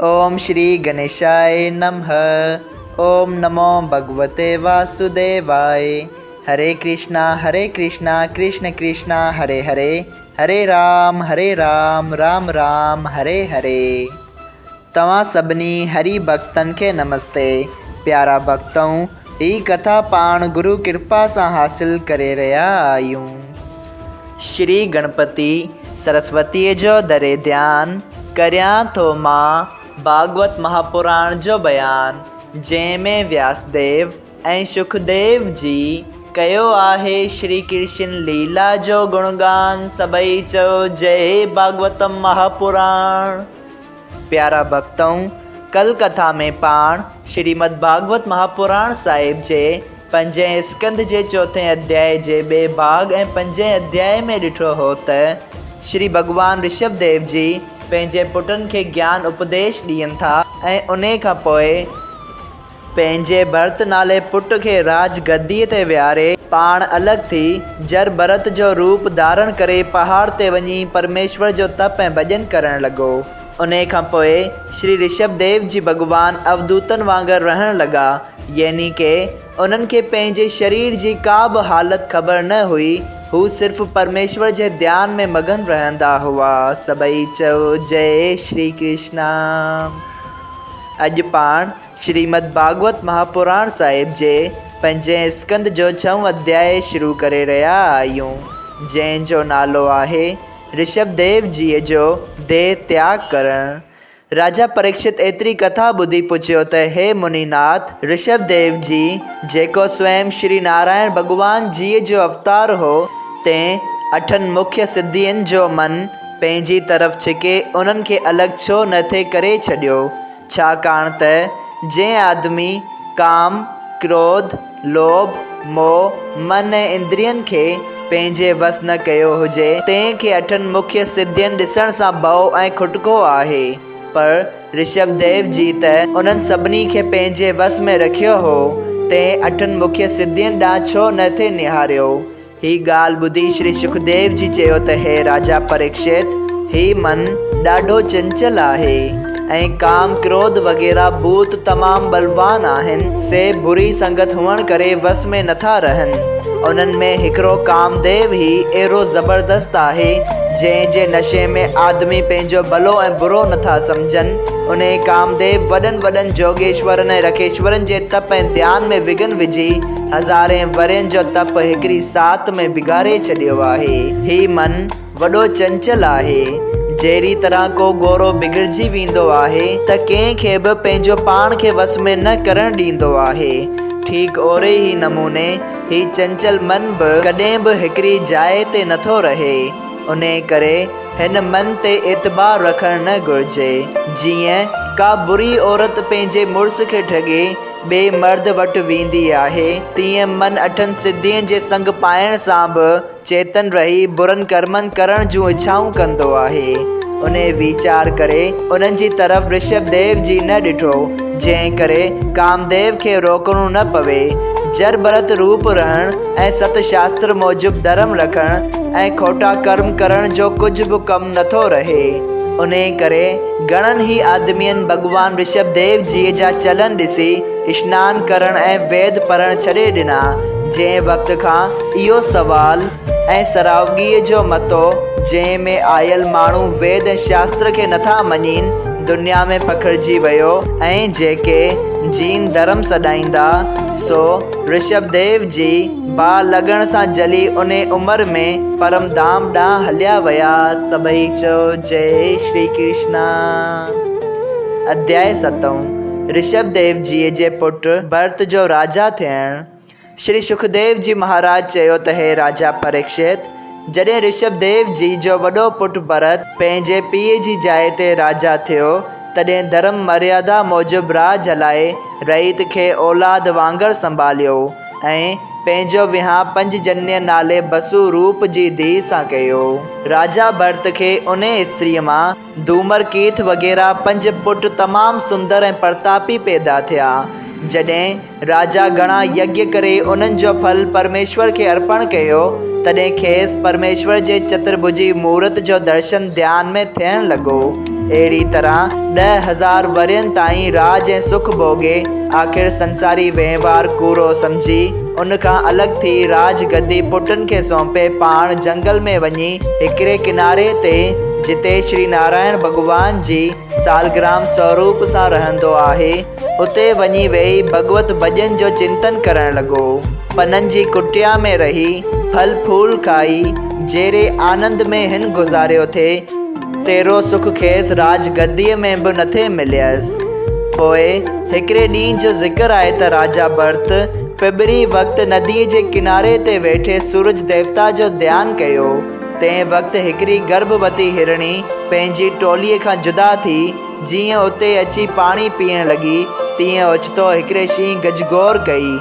ओम श्री गणेशाय नमः। ओम नमो भगवते वासुदेवाय। हरे कृष्णा कृष्ण कृष्णा हरे हरे, हरे राम राम राम हरे हरे। तव्हां सभिनी हरि भक्तन के नमस्ते। प्यारा भक्तों, ही कथा पाण गुरु कृपा से हासिल करे रहा आयूं। श्री गणपति सरस्वती जो दरे ध्यान करियां थो मां भागवत महापुराण जो बयान, जंहिंमें व्यासदेव ऐं सुखदेव जी कयो आहे श्री कृष्ण लीला जो गुणगान। सभई चयो जय भागवतम महापुराण। प्यारा भक्तों, कल कथा में पाण श्रीमद् भागवत महापुराण साहिब जे 5 स्कंद जे 4 अध्याय जे 2 भाग ऐं 5 अध्याय में ॾिठो हो त श्री भगवान ऋषभ देव जी पंहिंजे पुटनि खे ज्ञान उपदेश ॾियनि था ऐं उन खां पोइ पंहिंजे भरत नाले पुट खे राज गद्दीअ ते विहारे पाण अलॻि थी जर भरत जो रूप धारण करे पहाड़ ते वञी परमेश्वर जो तप ऐं भॼन करण लॻो। उन खां पोइ श्री ऋषभ देव जी भगवान अवधूतन वांगुरु रहण लॻा, यानी के उन्हनि खे पंहिंजे शरीर जी का बि हालत ख़बर न हुई। हू सिर्फ़ परमेश्वर जे ध्यान में मगन रहंदा हुआ। सभई चयो जय श्री कृष्णा। अॼु पाण श्रीमद् भागवत महापुराण साहिब जे 5 स्कंद जो 6 अध्याय शुरू करे रहिया आहियूं, जंहिंजो नालो आहे ऋषभ देव जी जो देह त्याग करण। राजा परीक्षित एतरी कथा ॿुधी पुछियो त हे मुनिनाथ, ऋषभ देव जी जेको स्वयं श्री नारायण भगवान जी जो अवतार हो, तंहिं 8 मुख्य सिद्धियुनि जो मन पंहिंजी तरफ़ छिके उन्हनि खे अलॻि छो न थे करे छॾियो। छाकाणि त जंहिं आदमी काम, क्रोध, लोभ, मोह, मन ऐं इंद्रियनि खे पंहिंजे वस न कयो हुजे, तंहिंखे 8 मुख्य सिद्धियुनि ॾिसण सां भउ ऐं खुटको आहे। पर ऋषभ देव जी त उन्हनि सभिनी खे पंहिंजे वस में रखियो हो, तंहिं 8 मुख्य सिद्धियुनि ॾांहुं छो न थे निहारियो। ही ॻाल्हि ॿुधी श्री सुखदेव जी चयो त हे राजा परीक्षित, ही मन ॾाढो चंचल आहे ऐं काम, क्रोध वग़ैरह भूत तमामु बलवान आहिनि। से बुरी संगत हुअण करे वस में नथा रहनि। उन्हनि में हिकिड़ो कामदेव ही अहिड़ो ज़बरदस्त आहे, जंहिंजे नशे में आदमी पंहिंजो भलो ऐं बुरो नथा सम्झनि। उन कामदेव वॾनि जोगेश्वरनि ऐं रखेश्वरनि जे तप ऐं ध्यान में विघन विझी हज़ारे वरियनि जो तप हिकिड़ी सात में बिगाड़े छॾियो आहे। ही मन वॾो चंचल आहे। जहिड़ी तरह को गोरो बिगड़जी वेंदो आहे त कंहिंखे बि पंहिंजो पाण खे वस में न करण ॾींदो आहे, ठीक ओड़े ही नमूने ही चंचल मन बि कॾहिं बि हिकिड़ी जाइ ते नथो रहे। उन करे हिन मन ते एतबार रखण न घुर्जे। जीअं का बुरी औरत पंहिंजे मुड़ुस खे ठगे ॿिए मर्द वटि वेंदी आहे, तीअं मन 8 सिद्धियुनि जे संग पाइण सां बि चेतन रही बुरनि कर्मनि करण जूं इच्छाऊं कंदो आहे। उन वीचार करे उन्हनि जी तरफ़ ऋषभ देव जी न ॾिठो, जंहिं करे कामदेव खे रोकणो न पवे। जर भरत रूप रहण ऐं सत शास्त्र मूजिब धर्म रखण ऐं खोटा कर्म करण जो कुझु बि कमु नथो रहे। उन करे घणनि ही आदमियुनि भगवान ऋषभ देव जी जा चलन ॾिसी स्नान करण ऐं वेद पढ़ण छॾे ॾिना। जंहिं वक़्त खां इहो सवाल ऐं सरावगीअ जो मतो जंहिं में आयल माण्हू वेद ऐं शास्त्र खे नथा मञीनि, दुनिया में पखिड़िजी वियो ऐं जेके जीन धर्म सॾाईंदा, सो ऋषभ देव जी बाहि लॻण सां जली उन उमिरि में परम धाम ॾांहुं हलिया विया। सभई चयो जय श्री कृष्णा। अध्याय 7 ऋषभ देव जी जे पुट भरत जो राजा थियण। श्री सुखदेव जी महाराज चयो त हे राजा परीक्षित, जॾहिं ऋषभ देव जी जो वॾो पुटु भरत पंहिंजे पीउ जी जाइ ते राजा थियो, तॾहिं धर्म मर्यादा मूजिब राज हलाए रईत खे औलाद वांगुरु संभालियो ऐं पंहिंजो विहांउ 5 जन्य नाले बसु रूप जी धीउ सां कयो। राजा भरत खे उन स्त्रीअ मां धूमरकीथ वग़ैरह 5 पुट तमामु सुंदर ऐं प्रतापी पैदा थिया। जॾहिं राजा घणा यज्ञ करे उन्हनि जो फल परमेश्वर खे अर्पण कयो, तॾहिं खेसि परमेश्वर जे चतुर्भुजी मूर्त जो दर्शन ध्यान में थियण लॻो। अहिड़ी तरह 10,000 वरियनि ताईं राज ऐं सुख भोगे आख़िर संसारी वहिंवार कूड़ो सम्झी उन खां अलॻि थी राज गद्दी पुटनि खे सौंपे पाण जंगल में वञी हिकिड़े किनारे ते जिते श्री नारायण भॻवान जी सालग्राम स्वरूप सां रहंदो आहे उते वञी वेही भगवत भॼन जो चिंतन करण लॻो। पननि जी कुटिया में रही फल फूल खाई जहिड़े आनंद में हिन गुज़ारियो थे तेरो सुख खेसि राज गद्दीअ में बि नथे मिलियसि। पोइ हिकिड़े ॾींहं जो ज़िक्र आहे त राजा भरत पिबरी वक़्तु नदीअ जे किनारे ते वेठे सूरज देवता जो ध्यानु कयो। तंहिं वक़्तु हिकिड़ी गर्भवती हिरणी पंहिंजी टोलीअ खां जुदा थी जीअं उते अची पाणी पीअण लॻी तीअं ओचितो हिकिड़े शींहुं गजगोर कई।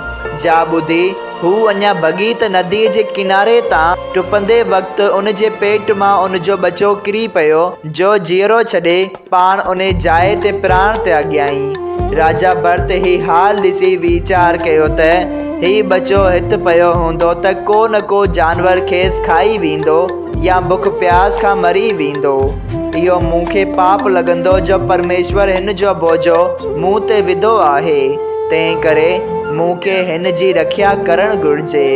जा ॿुधी हू अञा भॻी त नदीअ जे किनारे तां टुपंदे वक़्तु उन जे पेट मां उन जो बचो किरी पियो जो जीअरो छॾे पाण उन जाइ ते प्राण त्याॻियईं। राजा भरत ही हाल ॾिसी वीचार कयो त ही बचो हिते पियो हूंदो त को न को जानवर खेसि खाई वेंदो या बुख प्यास खां मरी वेंदो। इहो मूंखे पाप लॻंदो जो परमेश्वर हिन जो बोझो मूं ते विधो आहे, तंहिं करे मूंखे हिन जी रखिया करणु घुरिजे।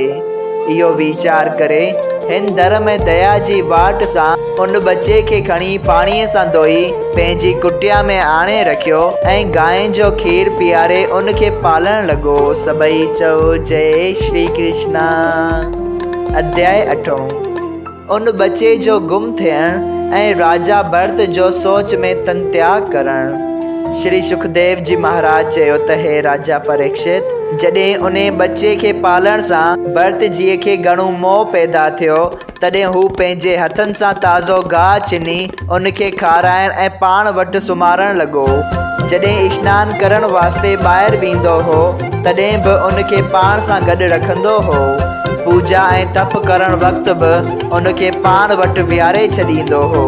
इहो वीचार करे हिन धर्म ऐं दया जी वाट सां उन बचे खे खणी पाणीअ सां धोई पंहिंजी कुटिया में आणे रखियो ऐं गांइ जो खीर पीआरे उन खे पालण लॻो। सभई चओ जय श्री कृष्णा। अध्याय 8। उन बचे जो गुम थियण ऐं राजा भरत जो सोच में तन त्याग करणु। श्री सुखदेव जी महाराज चयो त हे राजा परीक्षित, जॾहिं उन बचे खे पालण सां भरत जीअ खे घणो मोह पैदा थियो तॾहिं हू पंहिंजे हथनि सां ताज़ो गाह चिनी उन खे खाराइण ऐं पाण वटि सुम्हारण लॻो। जॾहिं सनानु करण वास्ते ॿाहिरि वेंदो हो तॾहिं बि उन खे पाण सां गॾु रखंदो हो। पूजा ऐं तप करण वक़्तु बि उन खे पाण वटि विहारे छॾींदो हो।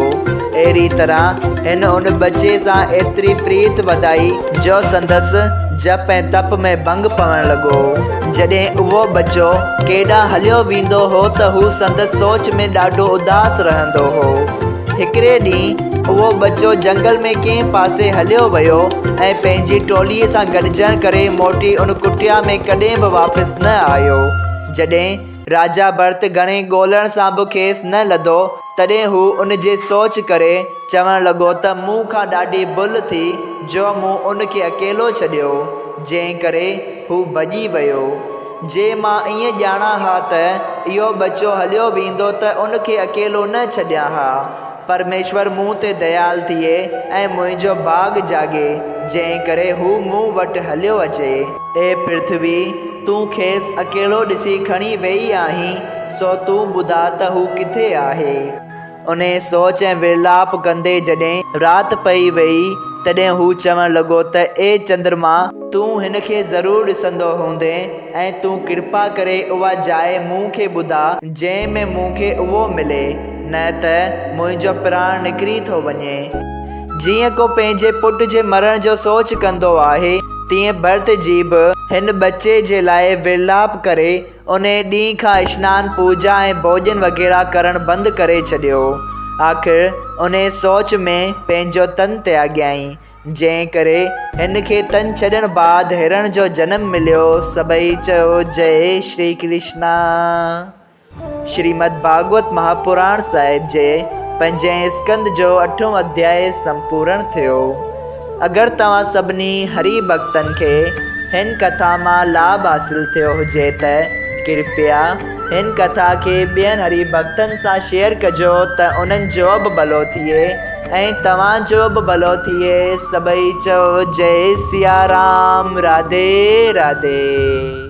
अहिड़ी तरह हिन उन बचे सां एतिरी प्रीत वधाई जो संदसि जप ऐं तप में भंग पवणु लॻो। जॾहिं उहो बचो केॾांहुं हलियो वेंदो हो त हू संदसि सोच में ॾाढो उदास रहंदो हो। हिकिड़े ॾींहुं उहो बचो जंगल में कंहिं पासे हलियो वियो ऐं पंहिंजी टोलीअ सां गॾिजण करे मोटी उन कुटिया में कॾहिं बि वापसि न आयो। जॾहिं राजा भरत घणे ॻोल्हण सां बि खेसि न लधो तॾहिं हू उन जे सोच करे चवणु लॻो त मूं खां ॾाढी भुल थी जो मूं उन खे अकेलो छॾियो, जंहिं करे हू भॼी वियो। जे मां ईअं ॼाणा हा त इहो बचो हलियो वेंदो त उन खे अकेलो न छॾियां हा। परमेश्वर मूं ते दयाल थिए ऐं मुंहिंजो भाॻ जाॻे, जंहिं करे हू मूं वटि हलियो अचे। ए पृथ्वी, तूं खेसि अकेलो ॾिसी खणी वेई आहीं, सो तूं ॿुधा त हू किथे आहे। उन सोच ऐं विलाप कंदे जॾहिं राति पई वई तॾहिं हू चवणु लॻो त ए चंद्रमा, तूं हिन खे ज़रूरु ॾिसंदो हूंदे ऐं तूं कृपा करे उहा जाइ मूं खे ॿुधा जंहिं में मूंखे उहो मिले, न त मुंहिंजो प्राण निकिरी थो वञे। जीअं को पंहिंजे पुट जे मरण जो सोच कंदो आहे तीअं भरत जी बि हिन बचे जे लाइ विलाप करे उन ॾींहं खां सनानु पूजा ऐं भोॼन वग़ैरह करणु बंदि करे छॾियो। आख़िर उन सोच में पंहिंजो तन त्याॻियईं, जंहिं करे हिन खे तन छॾण बाद हिरण जो जनमु मिलियो। सभई चयो जय श्री कृष्णा। श्रीमद् भागवत महापुराण साहिब जे 5 स्कंद जो 8 अध्याय संपूर्ण थियो। अगरि तव्हां सभिनी हरि भक्तनि खे हिन कथा मां लाभ हासिल थियो हुजे त कृपया हिन कथा खे ॿियनि हरि भक्तनि सां शेयर कजो त उन्हनि जो बि भलो थिए ऐं तव्हांजो बि भलो थिए। सभई चओ जय सिया राम। राधे राधे।